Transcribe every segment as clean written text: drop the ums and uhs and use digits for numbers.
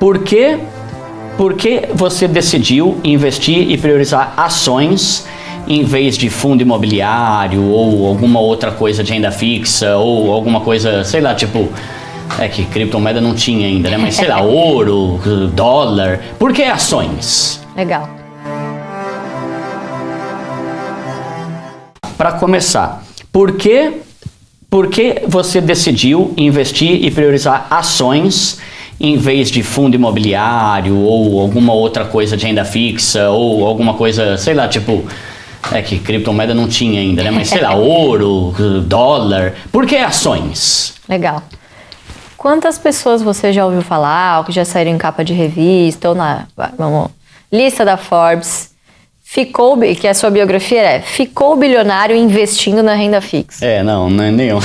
Por que você decidiu investir e priorizar ações em vez de fundo imobiliário ou alguma outra coisa de renda fixa ou alguma coisa, sei lá, tipo... É que criptomoeda não tinha ainda, né? Mas sei lá, ouro, dólar... Por que ações? Legal. Para começar, por que você decidiu investir e priorizar ações em vez de fundo imobiliário ou alguma outra coisa de renda fixa ou alguma coisa, sei lá, tipo... É que criptomoeda não tinha ainda, né? Mas sei lá, ouro, dólar... Por que ações? Legal. Quantas pessoas você já ouviu falar, ou que já saíram em capa de revista, ou na lista da Forbes, que a sua biografia ficou bilionário investindo na renda fixa? Não é nenhum.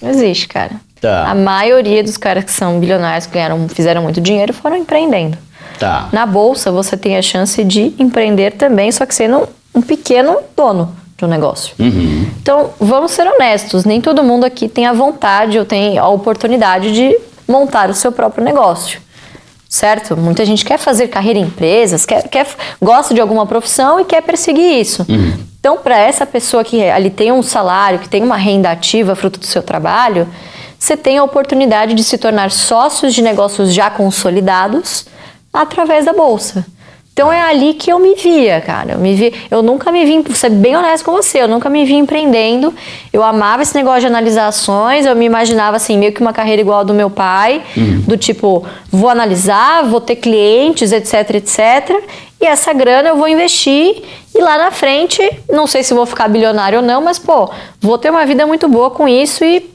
Não existe, cara. Tá. A maioria dos caras que são bilionários, que fizeram muito dinheiro, foram empreendendo. Tá. Na bolsa, você tem a chance de empreender também, só que sendo um pequeno dono de um negócio. Uhum. Então, vamos ser honestos, nem todo mundo aqui tem a vontade ou tem a oportunidade de montar o seu próprio negócio, certo? Muita gente quer fazer carreira em empresas, gosta de alguma profissão e quer perseguir isso. Uhum. Então, para essa pessoa que ali tem um salário, que tem uma renda ativa fruto do seu trabalho, você tem a oportunidade de se tornar sócios de negócios já consolidados através da bolsa. Então é ali que eu me via, cara. Eu nunca me vi, vou ser bem honesto com você, eu nunca me vi empreendendo. Eu amava esse negócio de analisar ações, eu me imaginava assim, meio que uma carreira igual a do meu pai, do tipo, vou analisar, vou ter clientes, etc, etc. E essa grana eu vou investir e lá na frente, não sei se vou ficar bilionário ou não, mas pô, vou ter uma vida muito boa com isso e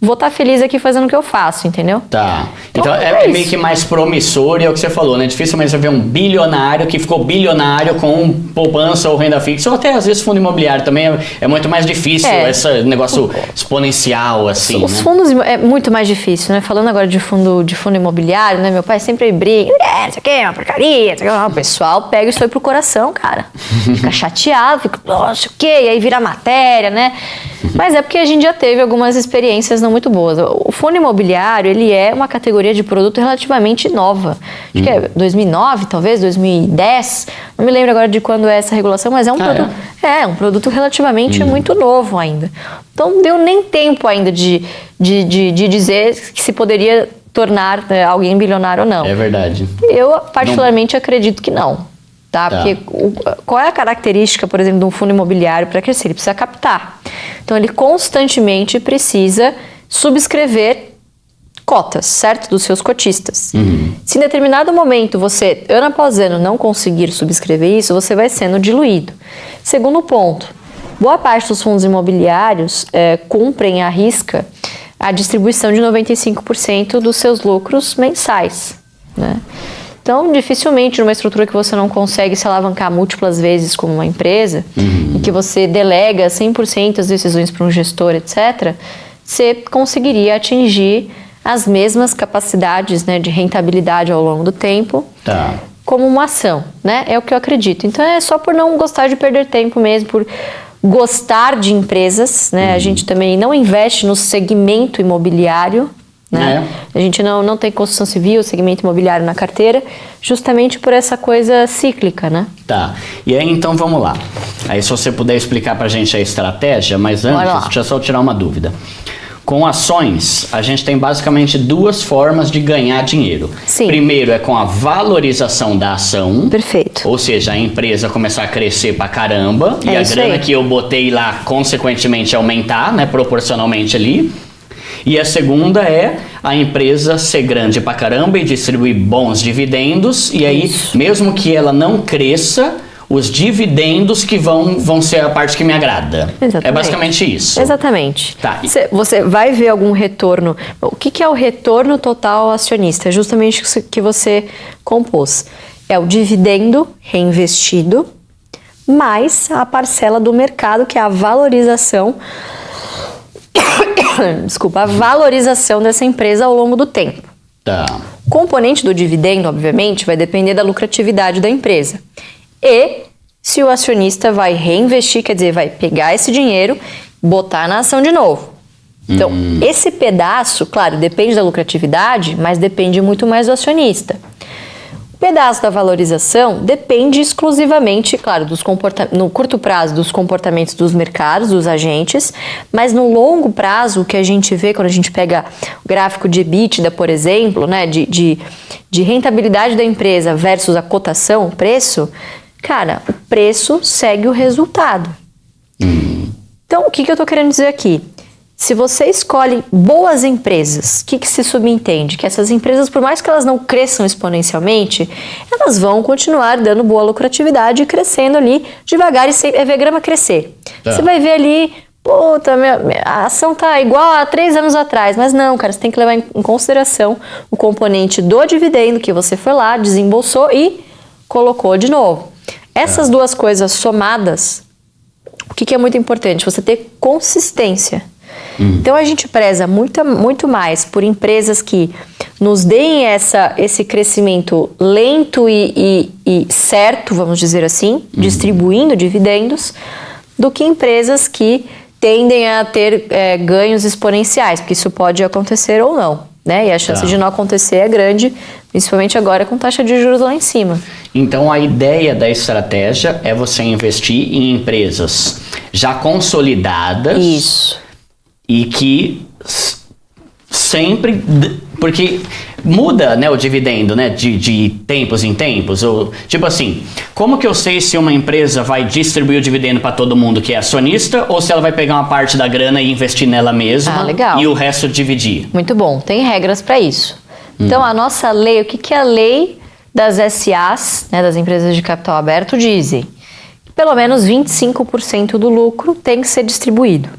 vou estar feliz aqui fazendo o que eu faço, entendeu? Tá. Então é meio que mais promissor e é o que você falou, né? Dificilmente você vê um bilionário que ficou bilionário com poupança ou renda fixa, ou até às vezes fundo imobiliário também é muito mais difícil, esse negócio exponencial, assim, Os fundos é muito mais difícil, né? Falando agora de fundo imobiliário, né? Meu pai sempre briga, isso aqui é uma porcaria, isso aqui é uma... O pessoal pega isso aí pro coração, cara. Fica chateado, fica, nossa, o quê? E aí vira matéria, né? Mas é porque a gente já teve algumas experiências não muito boas. O fundo imobiliário, ele é uma categoria de produto relativamente nova. Acho que é 2009, talvez, 2010. Não me lembro agora de quando é essa regulação, mas é um produto... É um produto relativamente muito novo ainda. Então, não deu nem tempo ainda de dizer que se poderia tornar alguém bilionário ou não. É verdade. Eu, particularmente, acredito que não. Tá? Porque qual é a característica, por exemplo, de um fundo imobiliário para crescer? Ele precisa captar. Então, ele constantemente precisa subscrever cotas, certo? Dos seus cotistas. Se em determinado momento você, ano após ano, não conseguir subscrever isso, você vai sendo diluído. Segundo ponto, boa parte dos fundos imobiliários cumprem à risca a distribuição de 95% dos seus lucros mensais, né? Então, dificilmente, numa estrutura que você não consegue se alavancar múltiplas vezes como uma empresa, e que você delega 100% as decisões para um gestor, etc., você conseguiria atingir as mesmas capacidades, né, de rentabilidade ao longo do tempo, como uma ação, né? É o que eu acredito. Então, é só por não gostar de perder tempo mesmo, por gostar de empresas, né? A gente também não investe no segmento imobiliário, né? A gente não tem construção civil, segmento imobiliário na carteira, justamente por essa coisa cíclica, né? Tá. E aí, então, vamos lá. Aí, se você puder explicar pra gente a estratégia, mas antes, deixa eu só tirar uma dúvida. Com ações, a gente tem basicamente duas formas de ganhar dinheiro. Sim. Primeiro é com a valorização da ação. Perfeito. Ou seja, a empresa começar a crescer pra caramba e a grana que eu botei lá, consequentemente, aumentar, né, proporcionalmente ali. E a segunda é a empresa ser grande pra caramba e distribuir bons dividendos. E aí, mesmo que ela não cresça, os dividendos que vão ser a parte que me agrada. Exatamente. É basicamente isso. Exatamente. Tá. Você vai ver algum retorno. O que é o retorno total ao acionista? É justamente o que você compôs. É o dividendo reinvestido mais a parcela do mercado, que é a valorização... Desculpa, a valorização dessa empresa ao longo do tempo. Tá. O componente do dividendo, obviamente, vai depender da lucratividade da empresa. E se o acionista vai reinvestir, quer dizer, vai pegar esse dinheiro, botar na ação de novo. Então, esse pedaço, claro, depende da lucratividade, mas depende muito mais do acionista. Pedaço da valorização depende exclusivamente, claro, no curto prazo, dos comportamentos dos mercados, dos agentes, mas no longo prazo, o que a gente vê quando a gente pega o gráfico de EBITDA, por exemplo, né, de rentabilidade da empresa versus a cotação, o preço, cara, o preço segue o resultado. Então, o que eu estou querendo dizer aqui? Se você escolhe boas empresas, o que se subentende? Que essas empresas, por mais que elas não cresçam exponencialmente, elas vão continuar dando boa lucratividade e crescendo ali devagar e sempre, é ver grama crescer. Você vai ver ali, puta, a ação tá igual a 3 anos atrás, mas não, cara, você tem que levar em consideração o componente do dividendo que você foi lá, desembolsou e colocou de novo. Essas duas coisas somadas, o que é muito importante? Você ter consistência. Então a gente preza muito mais por empresas que nos deem esse crescimento lento e certo, vamos dizer assim, distribuindo dividendos, do que empresas que tendem a ter ganhos exponenciais, porque isso pode acontecer ou não, né? E a chance de não acontecer é grande, principalmente agora com taxa de juros lá em cima. Então a ideia da estratégia é você investir em empresas já consolidadas. Isso. E que sempre... Porque muda, né, o dividendo, né, de tempos em tempos. Ou, tipo assim, como que eu sei se uma empresa vai distribuir o dividendo para todo mundo que é acionista ou se ela vai pegar uma parte da grana e investir nela mesma e o resto dividir? Muito bom. Tem regras para isso. Então, a nossa lei, o que a lei das SAs, né, das empresas de capital aberto, dizem? Pelo menos 25% do lucro tem que ser distribuído.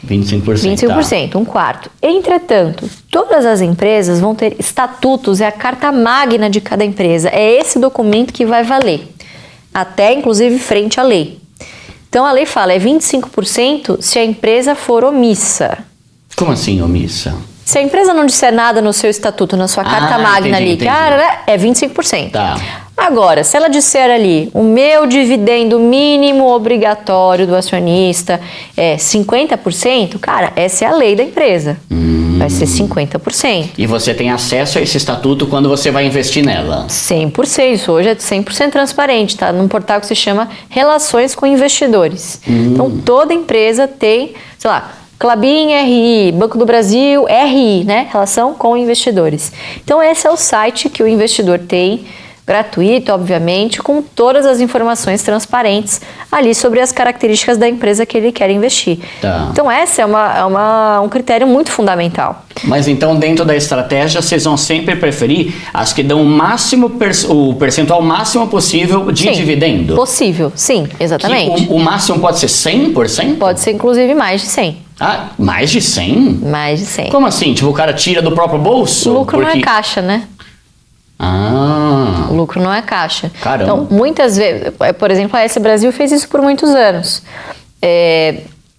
25%. 25%, um quarto. Entretanto, todas as empresas vão ter estatutos, é a carta magna de cada empresa. É esse documento que vai valer, até inclusive frente à lei. Então a lei fala, é 25% se a empresa for omissa. Como assim omissa? Se a empresa não disser nada no seu estatuto, na sua carta magna ali, cara, é 25%. Tá. Agora, se ela disser ali, o meu dividendo mínimo obrigatório do acionista é 50%, cara, essa é a lei da empresa. Vai ser 50%. E você tem acesso a esse estatuto quando você vai investir nela? 100%. Isso hoje é 100% transparente, tá? Num portal que se chama Relações com Investidores. Então, toda empresa tem, sei lá, Klabin RI, Banco do Brasil RI, né? Relação com investidores. Então, esse é o site que o investidor tem, gratuito, obviamente, com todas as informações transparentes ali sobre as características da empresa que ele quer investir. Tá. Então, esse é um critério muito fundamental. Mas então, dentro da estratégia, vocês vão sempre preferir as que dão o percentual máximo possível de dividendo? Possível, sim, exatamente. O máximo pode ser 100%? Pode ser, inclusive, mais de 100%. Ah, mais de 100? Mais de 100%. Como assim? Tipo, o cara tira do próprio bolso? O lucro não é caixa, né? O lucro não é caixa. Caramba. Então, muitas vezes, por exemplo, a S Brasil fez isso por muitos anos.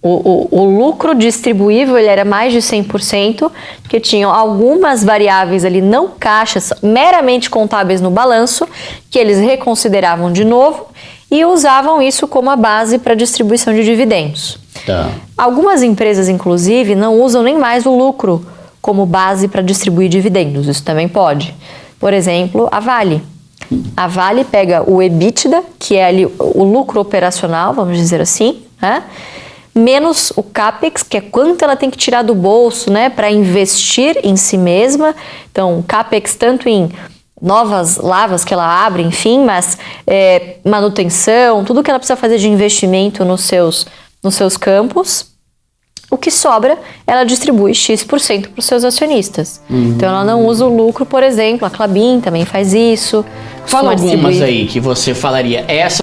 O lucro distribuível ele era mais de 100%, porque tinham algumas variáveis ali não caixas, meramente contábeis no balanço, que eles reconsideravam de novo e usavam isso como a base para distribuição de dividendos. Tá. Algumas empresas, inclusive, não usam nem mais o lucro como base para distribuir dividendos. Isso também pode. Por exemplo, a Vale. A Vale pega o EBITDA, que é ali o lucro operacional, vamos dizer assim, né? Menos o CAPEX, que é quanto ela tem que tirar do bolso, né, para investir em si mesma. Então, o CAPEX tanto em novas lavas que ela abre, enfim, mas manutenção, tudo que ela precisa fazer de investimento nos seus campos. O que sobra, ela distribui X% para os seus acionistas. Então, ela não usa o lucro, por exemplo, a Klabin também faz isso. Fala algumas aí que você falaria. Essa